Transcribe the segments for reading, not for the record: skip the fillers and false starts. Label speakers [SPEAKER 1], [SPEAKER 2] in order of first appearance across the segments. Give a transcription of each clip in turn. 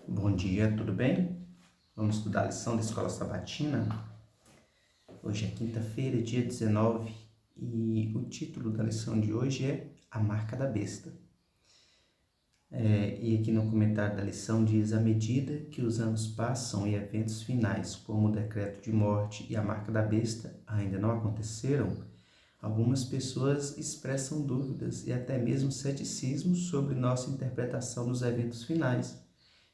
[SPEAKER 1] Bom dia, tudo bem? Vamos estudar a lição da Escola Sabatina. Hoje é quinta-feira, dia 19, e o título da lição de hoje é A Marca da Besta. E aqui no comentário da lição diz: à medida que os anos passam e eventos finais, como o decreto de morte e a marca da besta, ainda não aconteceram, algumas pessoas expressam dúvidas e até mesmo ceticismo sobre nossa interpretação dos eventos finais,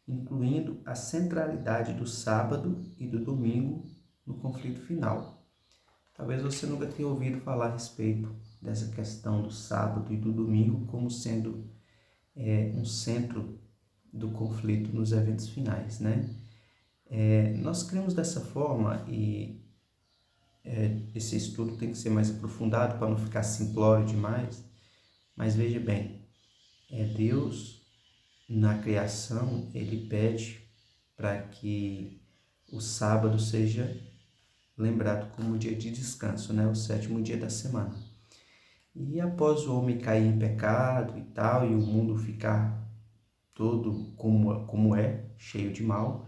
[SPEAKER 1] incluindo a centralidade do sábado e do domingo no conflito final. Talvez você nunca tenha ouvido falar a respeito dessa questão do sábado e do domingo como sendo um centro do conflito nos eventos finais, né? Nós cremos dessa forma e esse estudo tem que ser mais aprofundado para não ficar simplório demais, mas veja bem, Deus na criação, ele pede para que o sábado seja lembrado como dia de descanso, né? O sétimo dia da semana. E após o homem cair em pecado e tal, e o mundo ficar todo como é, cheio de mal,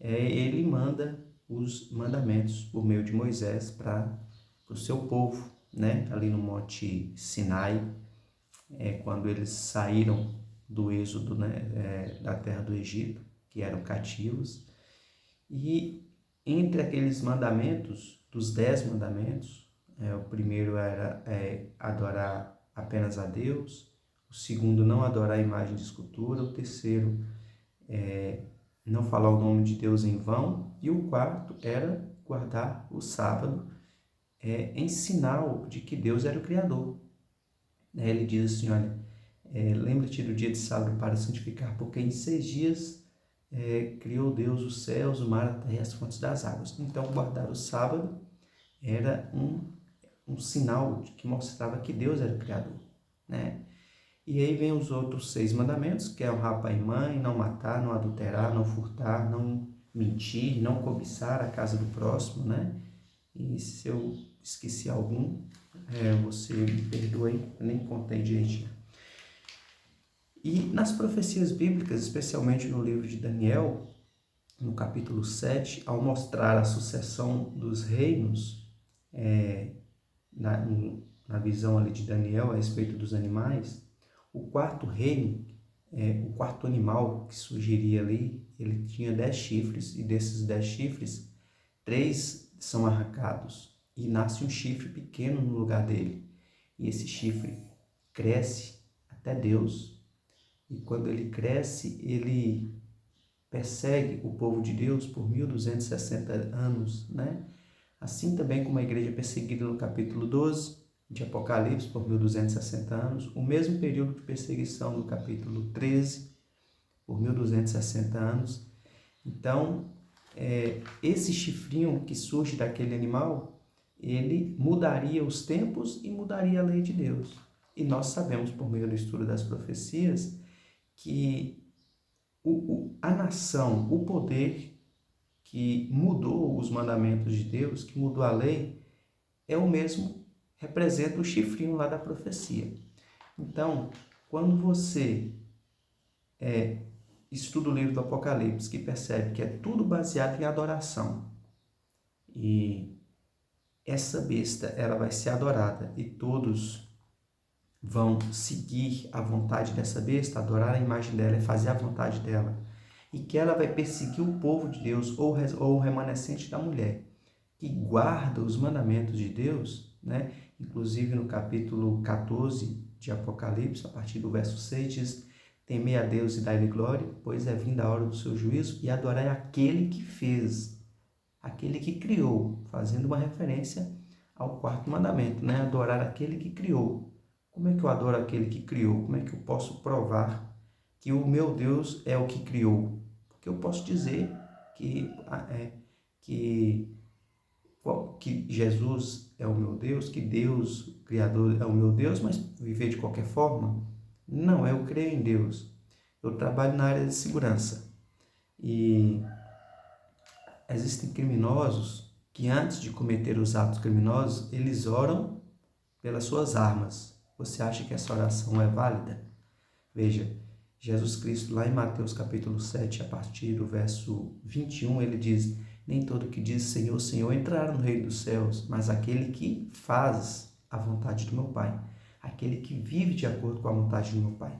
[SPEAKER 1] ele manda os mandamentos por meio de Moisés para o seu povo, né? Ali no Monte Sinai, quando eles saíram do êxodo, né? Da terra do Egito, que eram cativos. E entre aqueles mandamentos, dos 10 mandamentos, o primeiro era adorar apenas a Deus, o segundo, não adorar a imagem de escultura, o terceiro, não falar o nome de Deus em vão, e o quarto era guardar o sábado em sinal de que Deus era o Criador. Ele diz assim, olha, lembra-te do dia de sábado para santificar, porque em 6 dias criou Deus os céus, o mar, a terra e as fontes das águas. Então, guardar o sábado era um sinal que mostrava que Deus era o Criador, né? E aí vem os outros 6 mandamentos, que é honrar pai e mãe, não matar, não adulterar, não furtar, não mentir, não cobiçar a casa do próximo, né? E se eu esqueci algum, você me perdoe, eu nem contei direitinho. E nas profecias bíblicas, especialmente no livro de Daniel, no capítulo 7, ao mostrar a sucessão dos reinos, na visão ali de Daniel a respeito dos animais, o quarto reino, o quarto animal que surgiria ali, ele tinha 10 chifres, e desses 10 chifres, 3 são arrancados, e nasce um chifre pequeno no lugar dele. E esse chifre cresce até Deus, e quando ele cresce, ele persegue o povo de Deus por 1260 anos, né? Assim também como a igreja é perseguida no capítulo 12 de Apocalipse por 1260 anos, o mesmo período de perseguição no capítulo 13 por 1260 anos. Então, esse chifrinho que surge daquele animal, ele mudaria os tempos e mudaria a lei de Deus. E nós sabemos, por meio do estudo das profecias, que a nação, o poder que mudou os mandamentos de Deus, que mudou a lei, é o mesmo, representa o chifrinho lá da profecia. Então, quando você estuda o livro do Apocalipse, que percebe que é tudo baseado em adoração, e essa besta ela vai ser adorada, e todos vão seguir a vontade dessa besta, adorar a imagem dela e fazer a vontade dela, e que ela vai perseguir o povo de Deus ou o remanescente da mulher, que guarda os mandamentos de Deus, né? Inclusive no capítulo 14 de Apocalipse, a partir do verso 6, diz: temei a Deus e dai-lhe glória, pois é vinda a hora do seu juízo, e adorai aquele que fez, aquele que criou, fazendo uma referência ao quarto mandamento, né? Adorar aquele que criou. Como é que eu adoro aquele que criou? Como é que eu posso provar que o meu Deus é o que criou? Porque eu posso dizer que, que Jesus é o meu Deus, que Deus, o Criador, é o meu Deus, mas viver de qualquer forma? Não, eu creio em Deus. Eu trabalho na área de segurança e existem criminosos que antes de cometer os atos criminosos, eles oram pelas suas armas. Você acha que essa oração é válida? Veja, Jesus Cristo, lá em Mateus capítulo 7, a partir do verso 21, ele diz: nem todo que diz Senhor, Senhor entrará no reino dos céus, mas aquele que faz a vontade do meu Pai, aquele que vive de acordo com a vontade do meu Pai.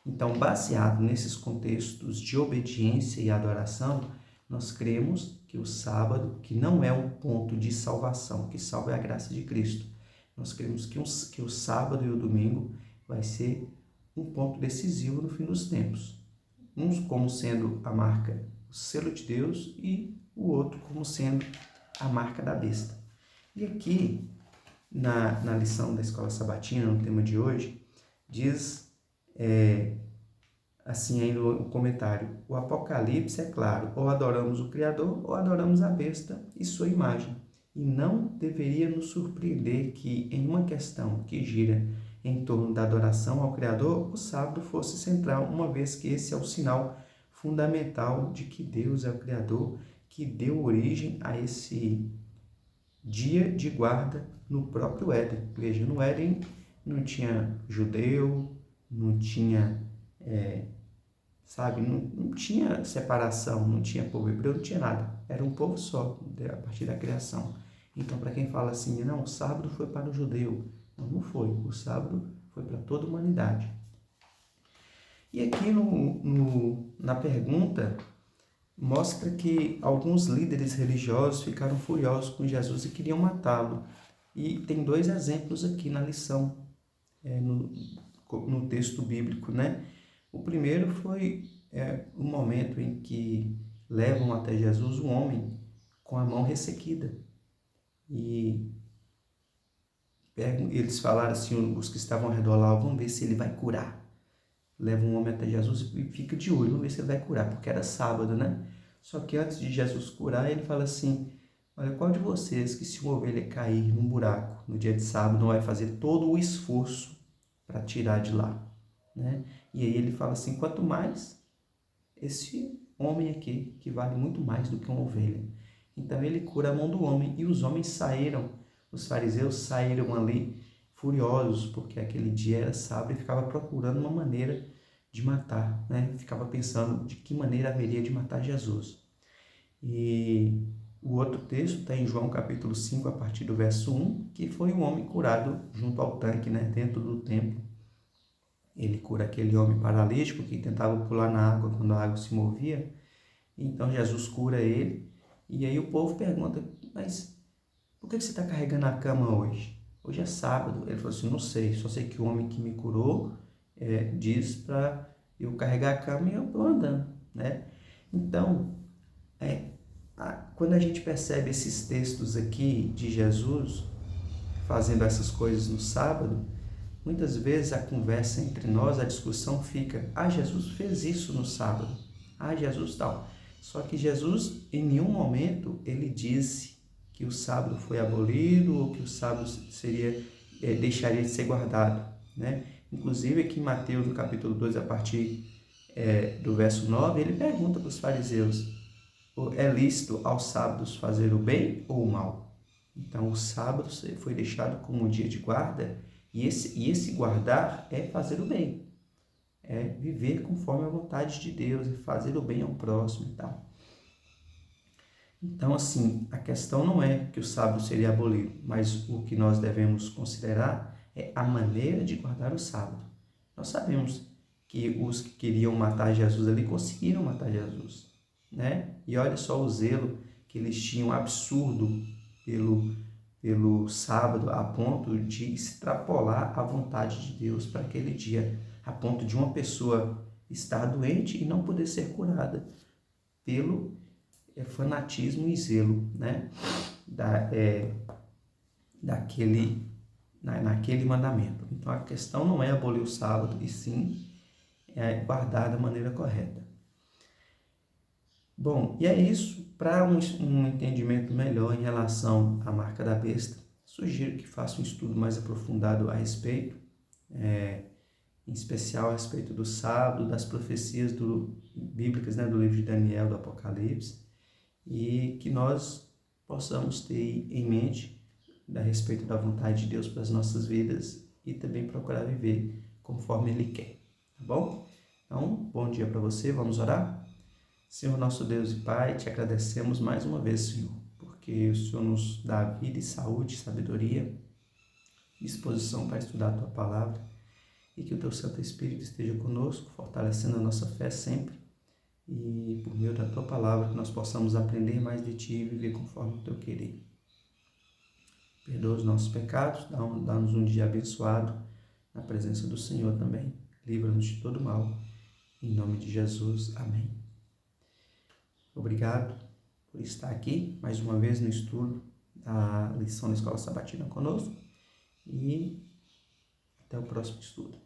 [SPEAKER 1] Então, baseado nesses contextos de obediência e adoração, nós cremos que o sábado, que não é um ponto de salvação, que salva é a graça de Cristo, nós cremos que o sábado e o domingo vai ser um ponto decisivo no fim dos tempos. Uns como sendo a marca, o selo de Deus, e o outro como sendo a marca da besta. E aqui, na lição da Escola Sabatina, no tema de hoje, diz assim aí no comentário: o Apocalipse é claro, ou adoramos o Criador ou adoramos a besta e sua imagem. E não deveria nos surpreender que, em uma questão que gira em torno da adoração ao Criador, o sábado fosse central, uma vez que esse é o sinal fundamental de que Deus é o Criador, que deu origem a esse dia de guarda no próprio Éden. Veja, no Éden não tinha judeu, não tinha, não tinha separação, não tinha povo hebreu, não tinha nada. Era um povo só, a partir da criação. Então, para quem fala assim, não, o sábado foi para o judeu. Não, não foi. O sábado foi para toda a humanidade. E aqui na pergunta, mostra que alguns líderes religiosos ficaram furiosos com Jesus e queriam matá-lo. E tem dois exemplos aqui na lição, no texto bíblico, né? O primeiro foi o momento em que levam até Jesus um homem com a mão ressequida. E eles falaram assim, os que estavam ao redor lá: vamos ver se ele vai curar. Leva um homem até Jesus e fica de olho, vamos ver se ele vai curar, porque era sábado, né? Só que antes de Jesus curar, ele fala assim: olha, qual de vocês que se uma ovelha cair num buraco no dia de sábado não vai fazer todo o esforço para tirar de lá, né? E aí ele fala assim: quanto mais esse homem aqui, que vale muito mais do que uma ovelha. Então ele cura a mão do homem, e os homens saíram, os fariseus saíram ali furiosos, porque aquele dia era sábado, e ficava procurando uma maneira de matar, né? Ficava pensando de que maneira haveria de matar Jesus. E o outro texto está em João capítulo 5, a partir do verso 1, que foi um homem curado junto ao tanque, né? Dentro do templo. Ele cura aquele homem paralítico que tentava pular na água quando a água se movia. Então Jesus cura ele. E aí o povo pergunta: mas por que você está carregando a cama hoje? Hoje é sábado. Ele falou assim: não sei, só sei que o homem que me curou diz para eu carregar a cama e eu estou andando, né? Então, quando a gente percebe esses textos aqui de Jesus fazendo essas coisas no sábado, muitas vezes a conversa entre nós, a discussão fica: Jesus fez isso no sábado, Jesus tal. Só que Jesus, em nenhum momento, ele disse que o sábado foi abolido ou que o sábado deixaria de ser guardado, né? Inclusive aqui em Mateus, no capítulo 2, a partir do verso 9, ele pergunta para os fariseus: é lícito aos sábados fazer o bem ou o mal? Então o sábado foi deixado como um dia de guarda, e esse guardar é fazer o bem, é viver conforme a vontade de Deus, é fazer o bem ao próximo e tal. Então, assim, a questão não é que o sábado seria abolido, mas o que nós devemos considerar é a maneira de guardar o sábado. Nós sabemos que os que queriam matar Jesus ali conseguiram matar Jesus, né? E olha só o zelo que eles tinham absurdo pelo sábado, a ponto de extrapolar a vontade de Deus para aquele dia, a ponto de uma pessoa estar doente e não poder ser curada pelo fanatismo e zelo, né? Naquele mandamento. Então a questão não é abolir o sábado, e sim guardar da maneira correta. Bom, e é isso. Para um entendimento melhor em relação à marca da besta, sugiro que faça um estudo mais aprofundado a respeito, em especial a respeito do sábado, das profecias bíblicas, né, do livro de Daniel, do Apocalipse, e que nós possamos ter em mente a respeito da vontade de Deus para as nossas vidas e também procurar viver conforme Ele quer, tá bom? Então, bom dia para você, vamos orar? Senhor nosso Deus e Pai, te agradecemos mais uma vez, Senhor, porque o Senhor nos dá vida e saúde, sabedoria, disposição para estudar a Tua Palavra e que o Teu Santo Espírito esteja conosco, fortalecendo a nossa fé sempre e por meio da Tua Palavra que nós possamos aprender mais de Ti e viver conforme o Teu querer. Perdoa os nossos pecados, dá-nos um dia abençoado na presença do Senhor também. Livra-nos de todo mal. Em nome de Jesus. Amém. Obrigado por estar aqui mais uma vez no estudo da lição da Escola Sabatina conosco e até o próximo estudo.